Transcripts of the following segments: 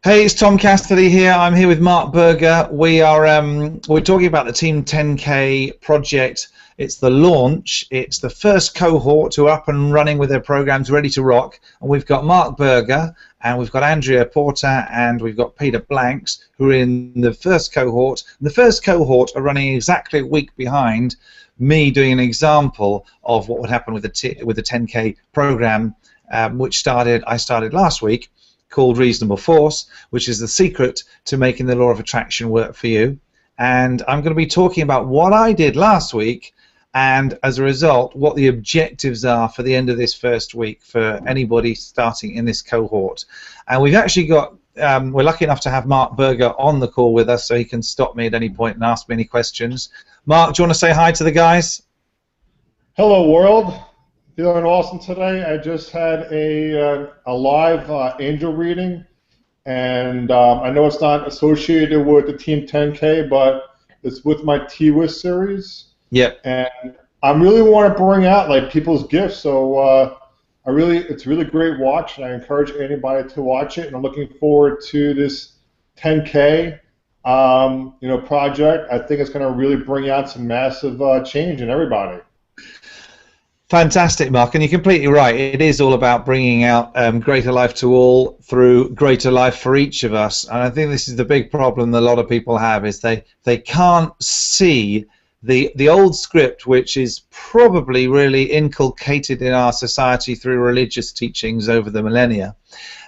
Hey, it's Tom Cassidy here. I'm here with Mark Berger. We're talking about the Team 10K project. It's the launch. It's the first cohort who are up and running with their programs, ready to rock. And we've got Mark Berger, and we've got Andrea Porter, and we've got Peter Blanks, who are in the first cohort. And the first cohort are running exactly a week behind me doing an example of what would happen with the 10K program, which I started last week, called Reasonable Force, which is the secret to making the law of attraction work for you. And I'm going to be talking about what I did last week, and as a result, what the objectives are for the end of this first week for anybody starting in this cohort. And we've actually got, we're lucky enough to have Mark Berger on the call with us, so he can stop me at any point and ask me any questions. Mark, do you want to say hi to the guys? Hello, world. Feeling awesome today. I just had a live angel reading, and I know it's not associated with the Team 10K, but it's with my T-Wiz series. Yep. And I really want to bring out like people's gifts, so it's really great watch, and I encourage anybody to watch it. And I'm looking forward to this 10K project. I think it's going to really bring out some massive change in everybody. Fantastic, Mark, and you're completely right. It is all about bringing out greater life to all through greater life for each of us. And I think this is the big problem that a lot of people have, is they can't see the old script, which is probably really inculcated in our society through religious teachings over the millennia.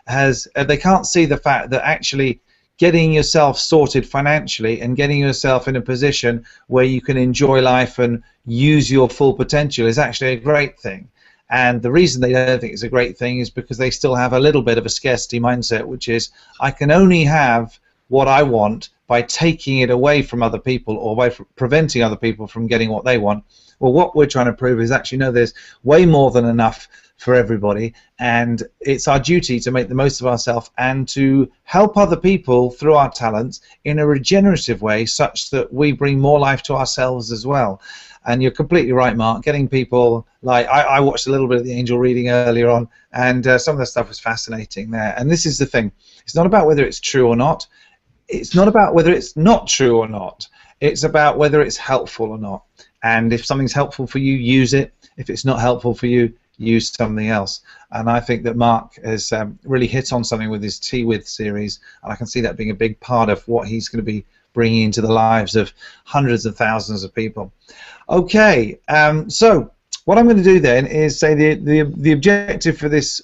They can't see the fact that actually getting yourself sorted financially and getting yourself in a position where you can enjoy life and use your full potential is actually a great thing. And the reason they don't think it's a great thing is because they still have a little bit of a scarcity mindset, which is, I can only have what I want by taking it away from other people or by preventing other people from getting what they want. Well, what we're trying to prove is actually, no, there's way more than enough for everybody, and it's our duty to make the most of ourselves and to help other people through our talents in a regenerative way, such that we bring more life to ourselves as well. And you're completely right, Mark. Getting people, like I watched a little bit of the angel reading earlier on, and some of the stuff was fascinating there. And this is the thing: it's not about whether it's true or not. It's not about whether it's not true or not. It's about whether it's helpful or not. And if something's helpful for you, use it. If it's not helpful for you, use something else. And I think that Mark has really hit on something with his T-Wiz series, and I can see that being a big part of what he's going to be bringing into the lives of hundreds of thousands of people. Okay, so what I'm going to do then is say the objective for this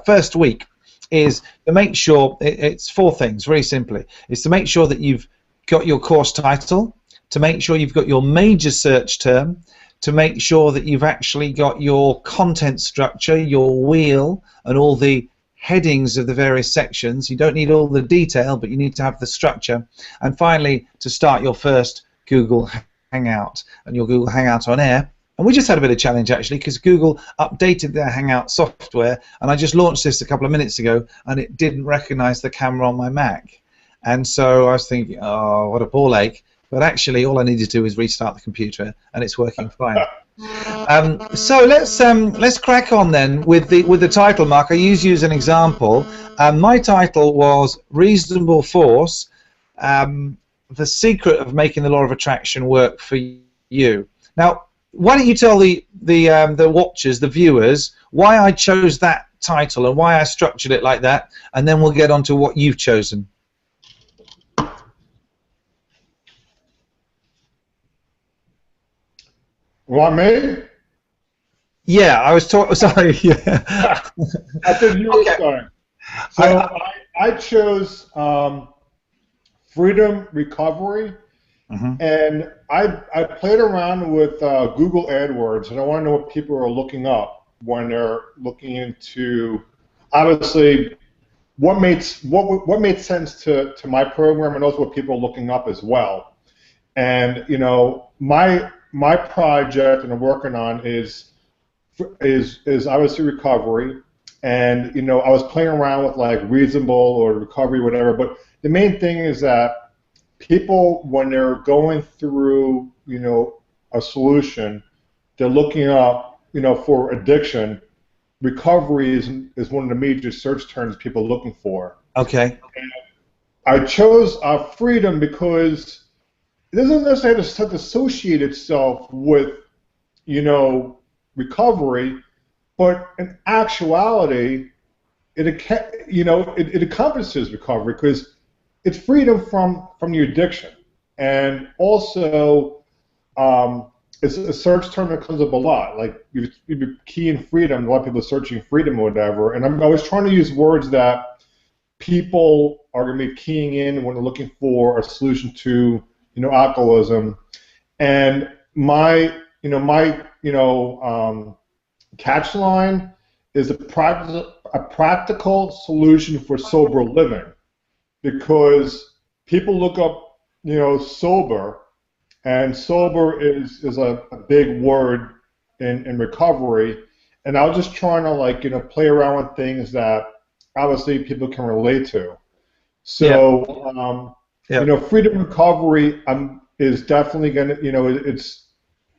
first week is to make sure, it's four things, very simply. It's to make sure that you've got your course title, to make sure you've got your major search term, to make sure that you've actually got your content structure, your wheel, and all the headings of the various sections. You don't need all the detail, but you need to have the structure. And finally, to start your first Google Hangout and your Google Hangout on air. And we just had a bit of challenge, actually, because Google updated their Hangout software, and I just launched this a couple of minutes ago, and it didn't recognize the camera on my Mac. And so I was thinking, oh, what a ball ache. But actually, all I need to do is restart the computer, and it's working fine. So let's crack on then with the title, Mark. I use you as an example. My title was Reasonable Force: The Secret of Making the Law of Attraction Work for You. Now, why don't you tell the watchers, the viewers, why I chose that title and why I structured it like that, and then we'll get on to what you've chosen. Want me? Yeah, I was talking. Sorry. Yeah. I think you were starting. So I chose Freedom Recovery, and I played around with Google AdWords, and I want to know what people are looking up when they're looking into, obviously, what made sense to my program, and also what people are looking up as well. And you know, my project and I'm working on is obviously recovery, and you know, I was playing around with like reasonable or recovery, whatever. But the main thing is that people, when they're going through, you know, a solution, they're looking up, you know, for addiction. Recovery is one of the major search terms people are looking for. Okay. I chose freedom because it doesn't necessarily have to associate itself with, you know, recovery, but in actuality, it encompasses recovery because it's freedom from your addiction, and also it's a search term that comes up a lot. Like you key in freedom, a lot of people are searching freedom or whatever, and I was trying to use words that people are going to be keying in when they're looking for a solution to, you know, alcoholism. And my catch line is a practical solution for sober living, because people look up, you know, sober, and sober is a big word in recovery, and I was just trying to, like, you know, play around with things that obviously people can relate to. So you know, freedom recovery is definitely gonna, you know, it's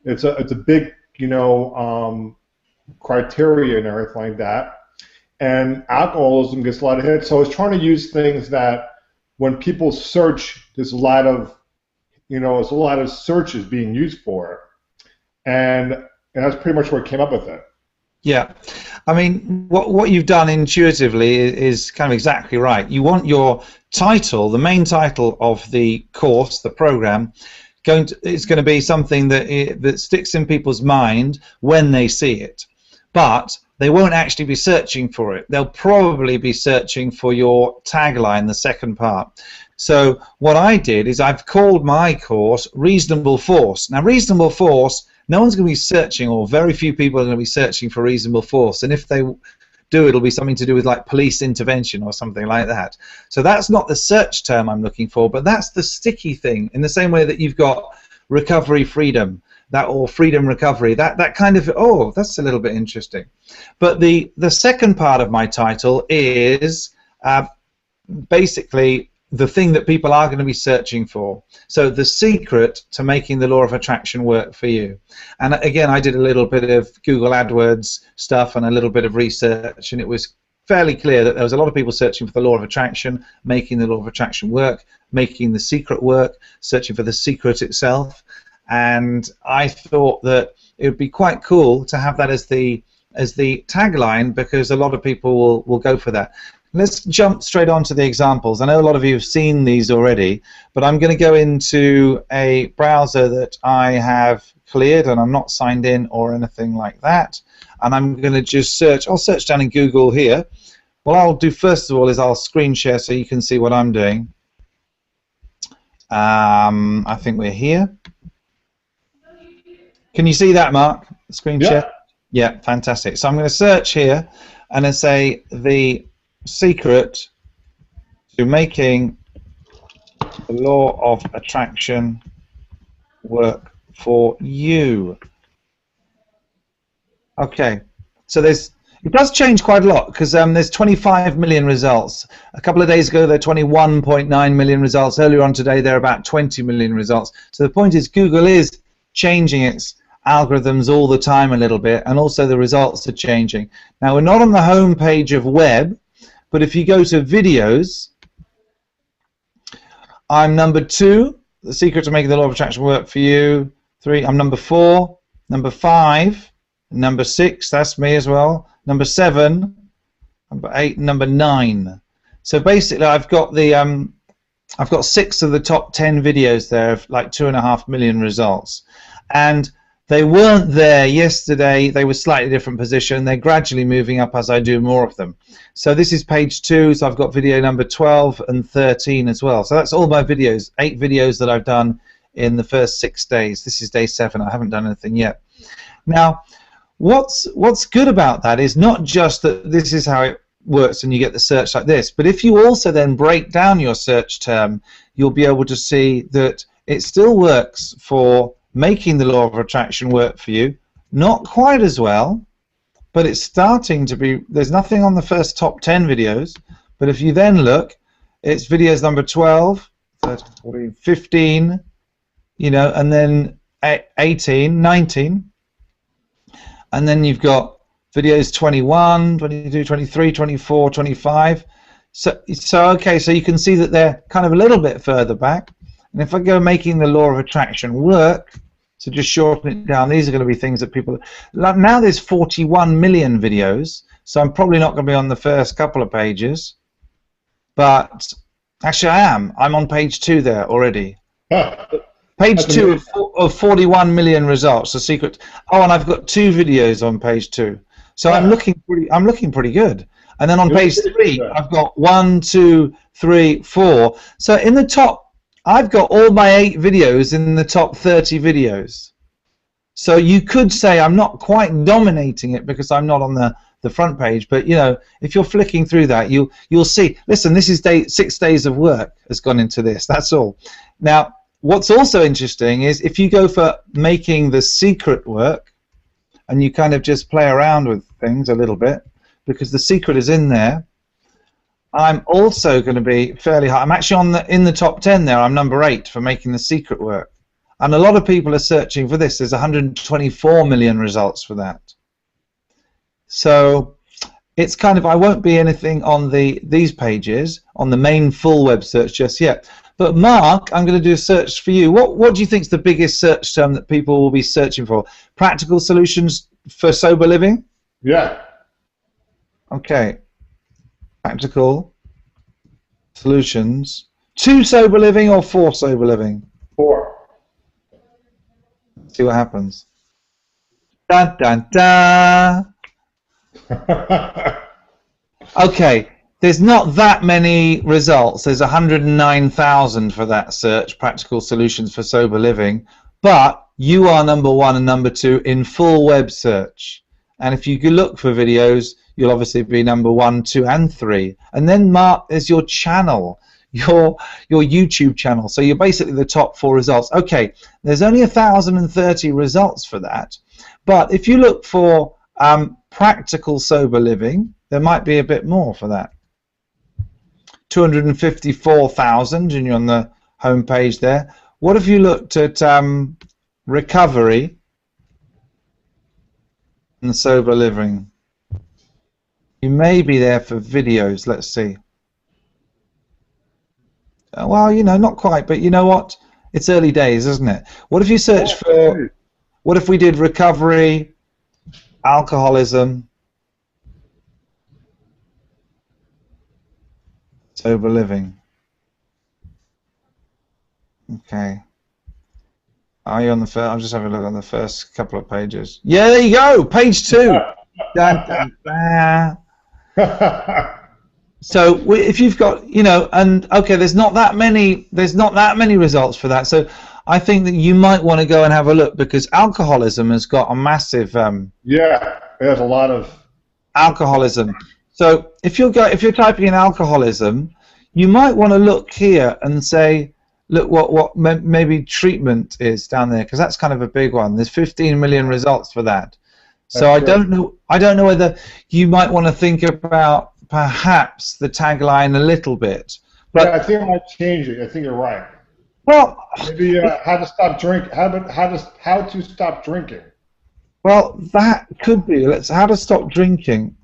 a big, you know, criteria and everything like that. And alcoholism gets a lot of hits. So I was trying to use things that when people search, there's a lot of searches being used for it, and that's pretty much where I came up with it. Yeah, I mean, what you've done intuitively is kind of exactly right. You want your title, the main title of the course, the program, it's going to be something that sticks in people's mind when they see it, but they won't actually be searching for it. They'll probably be searching for your tagline, the second part. So what I did is I've called my course Reasonable Force. Now, Reasonable Force, no one's going to be searching, or very few people are going to be searching for reasonable force, and if they do, it'll be something to do with like police intervention or something like that. So that's not the search term I'm looking for, but that's the sticky thing, in the same way that you've got recovery freedom, or freedom recovery, that kind of, oh, that's a little bit interesting. But the second part of my title is basically the thing that people are going to be searching for. So the secret to making the law of attraction work for you. And again, I did a little bit of Google AdWords stuff and a little bit of research, and it was fairly clear that there was a lot of people searching for the law of attraction, making the law of attraction work, making the secret work, searching for the secret itself. And I thought that it would be quite cool to have that as the tagline, because a lot of people will go for that. Let's jump straight on to the examples. I know a lot of you have seen these already, but I'm going to go into a browser that I have cleared, and I'm not signed in or anything like that. And I'm going to just search. I'll search down in Google here. What I'll do first of all is I'll screen share so you can see what I'm doing. I think we're here. Can you see that, Mark? Screen share? Yeah, fantastic. So I'm going to search here and then say the secret to making the law of attraction work for you. Okay, so it does change quite a lot, because there's 25 million results. A couple of days ago there were 21.9 million results. Earlier on today there are about 20 million results. So the point is, Google is changing its algorithms all the time a little bit, and also the results are changing. Now, we're not on the home page of web, but if you go to videos, I'm number 2, the secret to making the law of attraction work for you. 3, I'm number 4, number 5, number 6, that's me as well, number 7, number 8, number 9. So basically I've got 6 of the top 10 videos there of like 2.5 million results, and they weren't there yesterday. They were slightly different position. They're gradually moving up as I do more of them. So this is page 2, so I've got video number 12 and 13 as well. So that's all my videos, 8 videos that I've done in the first 6 days. This is day 7. I haven't done anything yet. Now, what's good about that is not just that this is how it works and you get the search like this, but if you also then break down your search term, you'll be able to see that it still works for making the law of attraction work for you. Not quite as well, but it's starting to be. There's nothing on the first top 10 videos, but if you then look, it's videos number 12, 13, 14, 15, you know, and then 18, 19, and then you've got videos 21, 22, 23, 24, 25. So okay, so you can see that they're kind of a little bit further back. And if I go making the law of attraction work, so just shorten it down, these are going to be things that people... Now there's 41 million videos, so I'm probably not going to be on the first couple of pages. But actually I am. I'm on page 2 there already. Huh. Page 2 of 41 million results, the secret. Oh, and I've got 2 videos on page 2. So I'm looking pretty good. And then on page 3, I've got 1, 2, 3, 4. So in the top, I've got all my 8 videos in the top 30 videos. So you could say I'm not quite dominating it because I'm not on the front page, but you know, if you're flicking through that, you'll see. Listen, this is 6 days of work has gone into this. That's all. Now, what's also interesting is if you go for making the secret work, and you kind of just play around with things a little bit, because the secret is in there. I'm also going to be fairly high. I'm actually in the top 10 there. I'm number 8 for making the secret work. And a lot of people are searching for this. There's 124 million results for that. So it's kind of, I won't be anything on these pages, on the main full web search just yet. But Mark, I'm going to do a search for you. What do you think is the biggest search term that people will be searching for? Practical solutions for sober living? Yeah. Okay. Practical solutions to sober living or for sober living? 4. See what happens. Dun, dun, dun. Okay. There's not that many results. There's 109,000 for that search, practical solutions for sober living. But you are number 1 and number 2 in full web search. And if you look for videos, you'll obviously be number 1, 2, and 3. And then Mark is your channel, your YouTube channel. So you're basically the top 4 results. Okay, there's only 1,030 results for that. But if you look for practical sober living, there might be a bit more for that. 254,000, and you're on the home page there. What if you looked at recovery and sober living? You may be there for videos. Let's see. Well, you know, not quite, but you know what? It's early days, isn't it? What if you search for? What if we did recovery, alcoholism, sober living? Okay. Are you on the first? I'm just having a look on the first couple of pages. Yeah, there you go. Page 2. Dun, dun, dun. So if you've got, you know, and okay, there's not that many results for that. So I think that you might want to go and have a look, because alcoholism has got a massive. Yeah, there's a lot of alcoholism. So if you're typing in alcoholism, you might want to look here and say, look what maybe treatment is down there, because that's kind of a big one. There's 15 million results for that. So I don't know whether you might want to think about perhaps the tagline a little bit. But yeah, I think I might change it. I think you're right. Well, maybe how to stop drink. How to stop drinking. Well, that could be. How to stop drinking.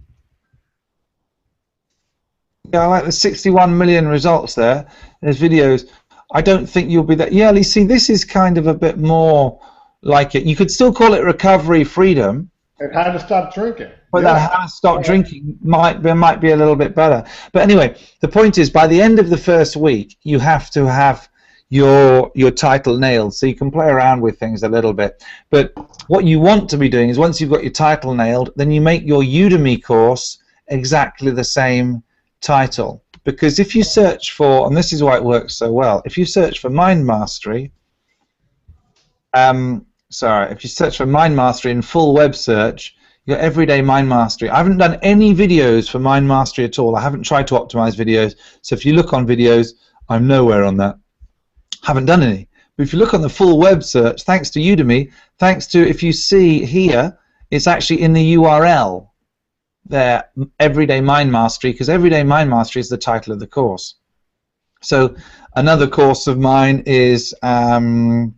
Yeah, I like the 61 million results there. There's videos. I don't think you'll be that. Yeah, you see, this is kind of a bit more like it. You could still call it recovery freedom. And how to stop drinking. But that how to stop drinking might be a little bit better. But anyway, the point is, by the end of the first week, you have to have your title nailed, so you can play around with things a little bit. But what you want to be doing is, once you've got your title nailed, then you make your Udemy course exactly the same title. Because if you search for, and this is why it works so well, if you search for mind mastery, if you search for mind mastery in full web search, you got everyday mind mastery. I haven't done any videos for mind mastery at all. I haven't tried to optimize videos. So if you look on videos, I'm nowhere on that. Haven't done any. But if you look on the full web search, thanks to Udemy, thanks to, if you see here, it's actually in the URL there, Everyday Mind Mastery, because Everyday Mind Mastery is the title of the course. So another course of mine is one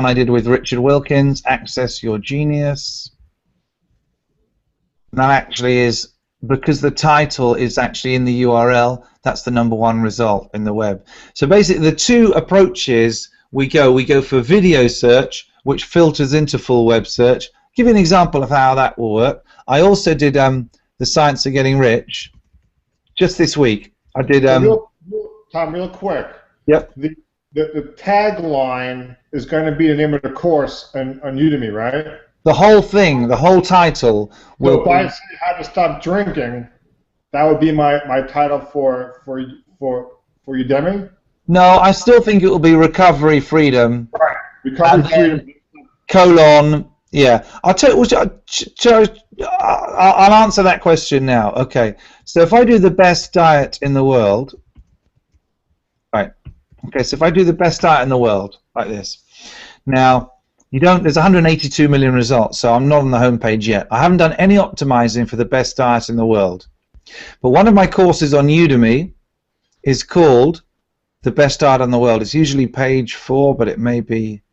I did with Richard Wilkins, Access Your Genius. And that actually is because the title is actually in the URL, that's the #1 result in the web. So basically the two approaches we go for video search, which filters into full web search. Give you an example of how that will work. I also did the Science of Getting Rich just this week. I did Tom, real quick. Yep. The tagline is going to be the name of the course on Udemy, right? The whole thing, the whole title will. So if I say how to stop drinking, that would be my title for Udemy. No, I still think it will be Recovery Freedom. Right. Recovery Freedom. Colon. Yeah. I'll answer that question now. Okay. So if I do the best diet in the world, right? Okay. So if I do the best diet in the world like this, now. There's 182 million results, so I'm not on the home page yet. I haven't done any optimizing for the best diet in the world. But one of my courses on Udemy is called The Best Diet in the World. It's usually page 4, but it may be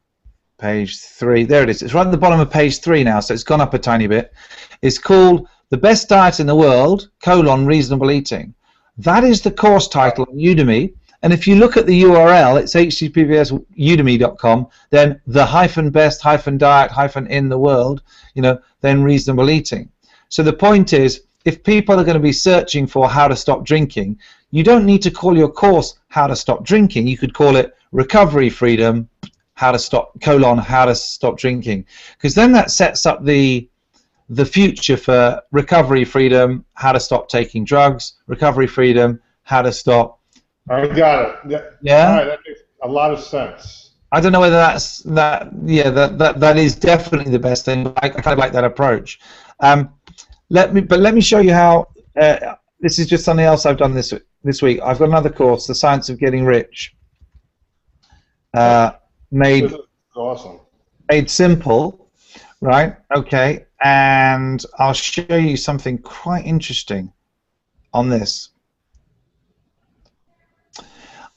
page 3. There it is. It's right at the bottom of page 3 now, so it's gone up a tiny bit. It's called The Best Diet in the World, Reasonable Eating. That is the course title on Udemy. And if you look at the URL, it's https://udemy.com, then the -best-diet-in the world, then reasonable eating. So the point is, if people are going to be searching for how to stop drinking, you don't need to call your course How to Stop Drinking. You could call it Recovery Freedom, how to stop drinking, because then that sets up the future for Recovery Freedom, how to stop taking drugs, Recovery Freedom, how to stop. I got it. Yeah. All right, that makes a lot of sense. I don't know whether that is definitely the best thing. I kind of like that approach. Let me show you how. This is just something else I've done this week. I've got another course, The Science of Getting Rich. Made awesome. Made simple, right? Okay, and I'll show you something quite interesting on this.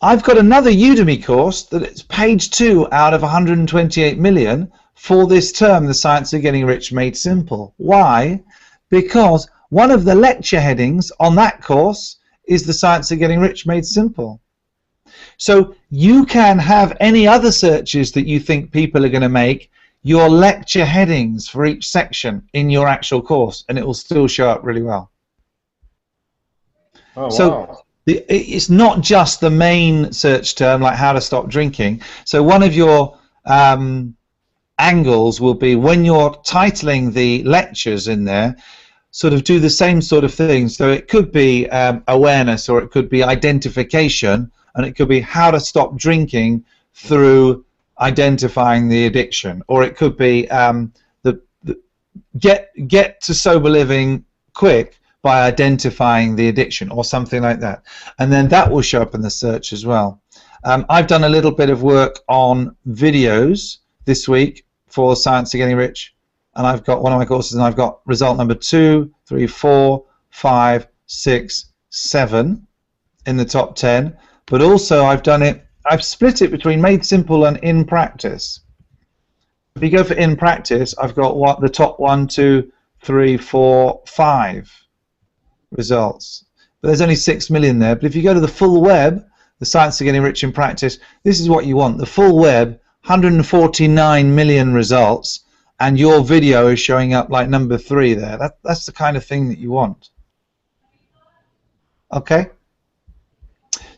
I've got another Udemy course that it's page 2 out of 128 million for this term, The Science of Getting Rich Made Simple. Why? Because one of the lecture headings on that course is The Science of Getting Rich Made Simple. So you can have any other searches that you think people are going to make your lecture headings for each section in your actual course, and it will still show up really well. Oh, so, wow. It's not just the main search term like how to stop drinking. So one of your angles will be when you're titling the lectures in there, sort of do the same sort of thing. So it could be awareness, or it could be identification, and it could be how to stop drinking through identifying the addiction, or it could be get to sober living quick by identifying the addiction, or something like that, and then that will show up in the search as well. I've done a little bit of work on videos this week for Science of Getting Rich, and I've got one of my courses, and I've got result number 2, 3, 4, 5, 6, 7 in the top 10. But also I've split it between Made Simple and In Practice. If you go for In Practice, I've got the top 1, 2, 3, 4, 5 results. But there's only 6 million there. But if you go to the full web, The Science of Getting Rich in Practice, this is what you want. The full web, 149 million results, and your video is showing up like number 3 there. That's the kind of thing that you want. Okay?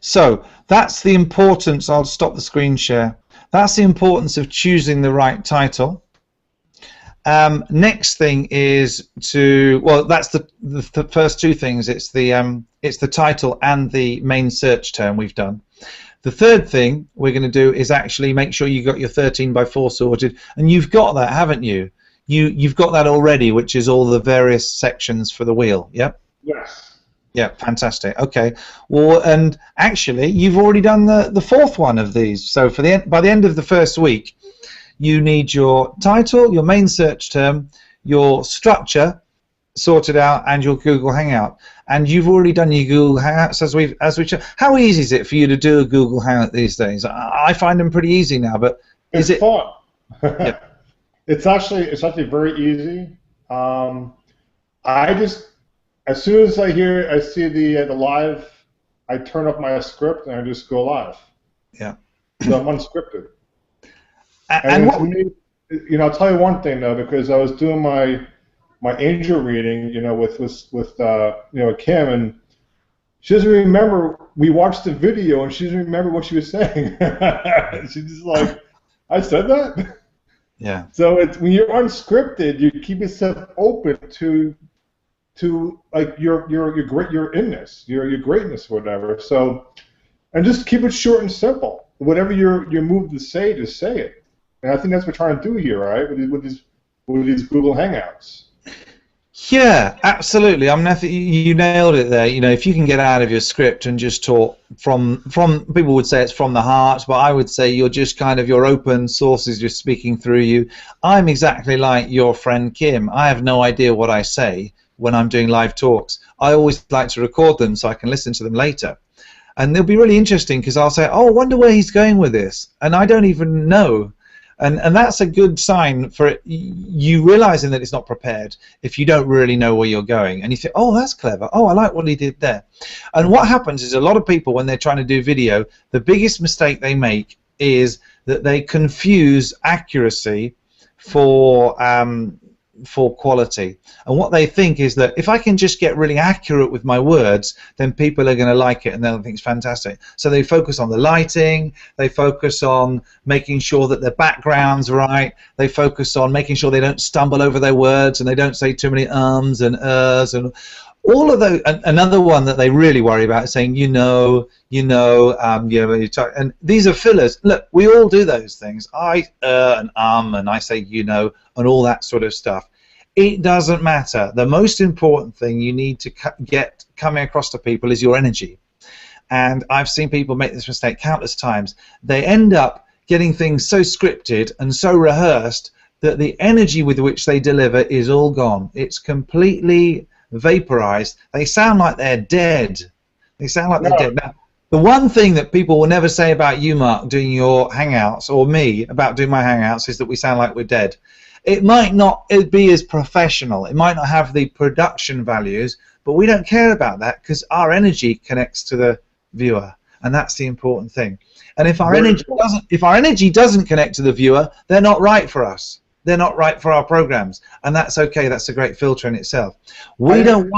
So that's the importance. I'll stop the screen share. That's the importance of choosing the right title. Next thing is that's the first two things. It's the title and the main search term we've done. The third thing we're going to do is actually make sure you got your 13x4 sorted, and you've got that, haven't you? You've got that already, which is all the various sections for the wheel. Yep. Yes. Yeah, fantastic. Okay. Well, and actually, you've already done the fourth one of these. So by the end of the first week, you need your title, your main search term, your structure sorted out, and your Google Hangout. And you've already done your Google Hangouts as we. How easy is it for you to do a Google Hangout these days? I find them pretty easy now, but it's fun. Yeah. It's actually very easy. I as soon as I see the live, I turn off my script and I just go live. Yeah. So I'm unscripted. And to me, I'll tell you one thing though, because I was doing my angel reading, with Kim, and she doesn't remember. We watched the video, and she doesn't remember what she was saying. She's just like, "I said that." Yeah. So it's when you're unscripted, you keep yourself open to like your inness, your greatness, whatever. So, and just keep it short and simple. Whatever you're moved to say, just say it. And I think that's what we're trying to do here, right? With these Google Hangouts. Yeah, absolutely. I mean, I think you nailed it there. If you can get out of your script and just talk from people would say it's from the heart, but I would say you're just kind of your open sources just speaking through you. I'm exactly like your friend Kim. I have no idea what I say when I'm doing live talks. I always like to record them so I can listen to them later. And they'll be really interesting because I'll say, oh, I wonder where he's going with this. And I don't even know. And that's a good sign for you realizing that it's not prepared if you don't really know where you're going. And you think, oh, that's clever. Oh, I like what he did there. And what happens is a lot of people, when they're trying to do video, the biggest mistake they make is that they confuse accuracy for quality. And what they think is that if I can just get really accurate with my words, then people are going to like it and they'll think it's fantastic. So they focus on the lighting, they focus on making sure that their background's right, they focus on making sure they don't stumble over their words and they don't say too many ums and and all of those. Another one that they really worry about is saying and these are fillers. Look, we all do those things. I and I say and all that sort of stuff. It doesn't matter. The most important thing you need to get coming across to people is your energy. And I've seen people make this mistake countless times. They end up getting things so scripted and so rehearsed that the energy with which they deliver is all gone. It's completely vaporized. They sound like they're dead. They sound like they're dead. Now, the one thing that people will never say about you, Mark, doing your Hangouts, or me about doing my Hangouts, is that we sound like we're dead. It might not be as professional. It might not have the production values, but we don't care about that because our energy connects to the viewer, and that's the important thing. And if our energy doesn't connect to the viewer, they're not right for us. They're not right for our programs, and that's okay. That's a great filter in itself. We don't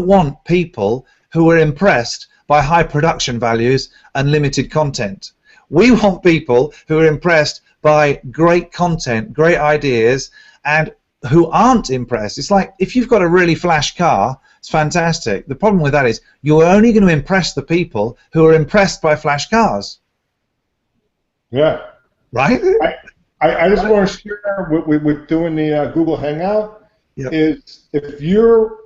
want people who are impressed by high production values and limited content. We want people who are impressed by great content, great ideas, and who aren't impressed. It's like if you've got a really flash car, it's fantastic. The problem with that is you're only going to impress the people who are impressed by flash cars. Yeah. Right? I just want to share with doing the Google Hangout is if you're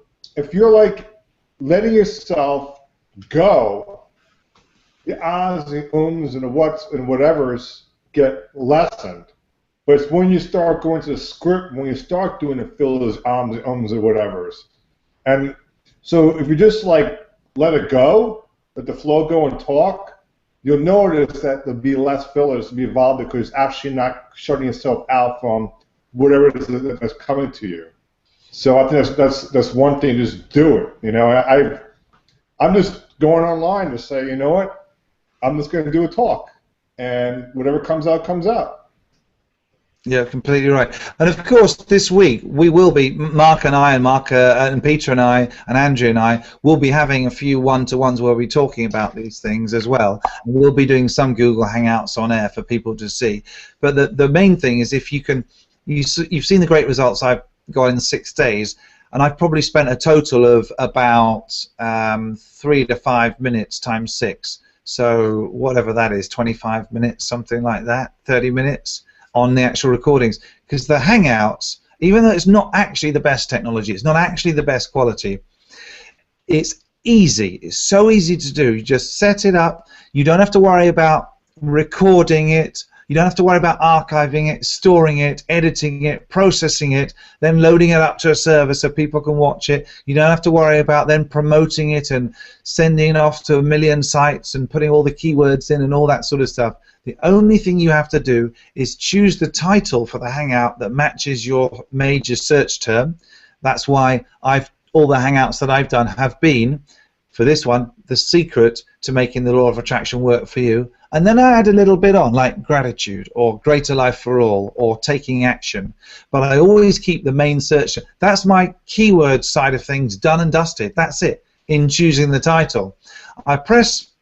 like letting yourself go, the ahs, the ums, and the whats and whatevers get lessened. But it's when you start going to the script, when you start doing the fillers, ums, or whatevers. And so if you just like let it go, let the flow go and talk, you'll notice that there'll be less fillers to be involved because it's actually not shutting yourself out from whatever it is that's coming to you. So I think that's one thing. Just do it. I'm just going online to say, you know what, I'm just going to do a talk, and whatever comes out comes out. Yeah, completely right. And of course, this week we will be, Mark and Peter and I and Andrea and I will be having a few one-to-ones where we'll be talking about these things as well. And we'll be doing some Google Hangouts on air for people to see. But the main thing is, if you can, you've seen the great results I've got in 6 days, and I've probably spent a total of about 3 to 5 minutes times 6. So whatever that is, 25 minutes, something like that, 30 minutes. On the actual recordings, because the Hangouts, even though it's not actually the best technology, it's not actually the best quality, it's easy. It's so easy to do. You just set it up. You don't have to worry about recording it. You don't have to worry about archiving it, storing it, editing it, processing it, then loading it up to a server so people can watch it. You don't have to worry about then promoting it and sending it off to 1 million sites and putting all the keywords in and all that sort of stuff. The only thing you have to do is choose the title for the Hangout that matches your major search term. That's why I've all the Hangouts that I've done have been, for this one, the secret to making the law of attraction work for you. And then I add a little bit on, like gratitude or greater life for all or taking action. But I always keep the main search. That's my keyword side of things done and dusted. That's it in choosing the title. I press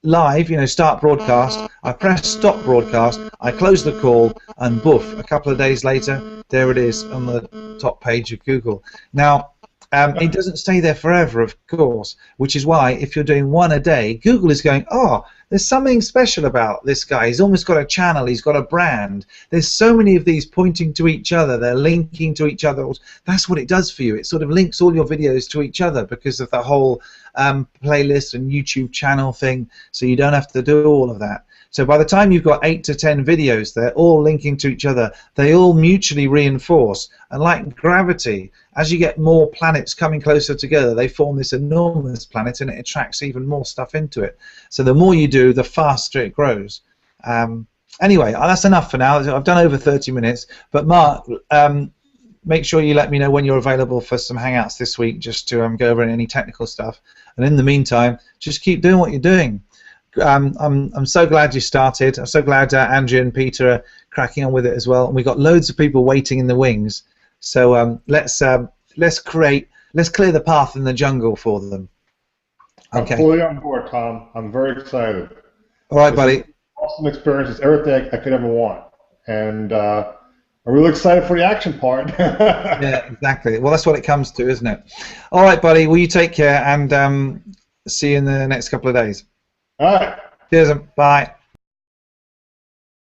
live, start broadcast. I press stop broadcast. I close the call, and boof, a couple of days later, there it is on the top page of Google. Now, it doesn't stay there forever, of course, which is why if you're doing one a day, Google is going, oh, there's something special about this guy. He's almost got a channel. He's got a brand. There's so many of these pointing to each other. They're linking to each other. That's what it does for you. It sort of links all your videos to each other because of the whole playlist and YouTube channel thing, so you don't have to do all of that. So by the time you've got 8 to 10 videos, they're all linking to each other. They all mutually reinforce. And like gravity, as you get more planets coming closer together, they form this enormous planet, and it attracts even more stuff into it. So the more you do, the faster it grows. Anyway, that's enough for now. I've done over 30 minutes. But Mark, make sure you let me know when you're available for some Hangouts this week, just to go over any technical stuff. And in the meantime, just keep doing what you're doing. I'm so glad you started. I'm so glad Andrea and Peter are cracking on with it as well. And we've got loads of people waiting in the wings. So let's clear the path in the jungle for them. Okay. I'm fully on board, Tom. I'm very excited. All right, buddy. Awesome experience. It's everything I could ever want, and I'm really excited for the action part. Yeah, exactly. Well, that's what it comes to, isn't it? All right, buddy. Well, you take care, and see you in the next couple of days. All right. Cheers. Bye.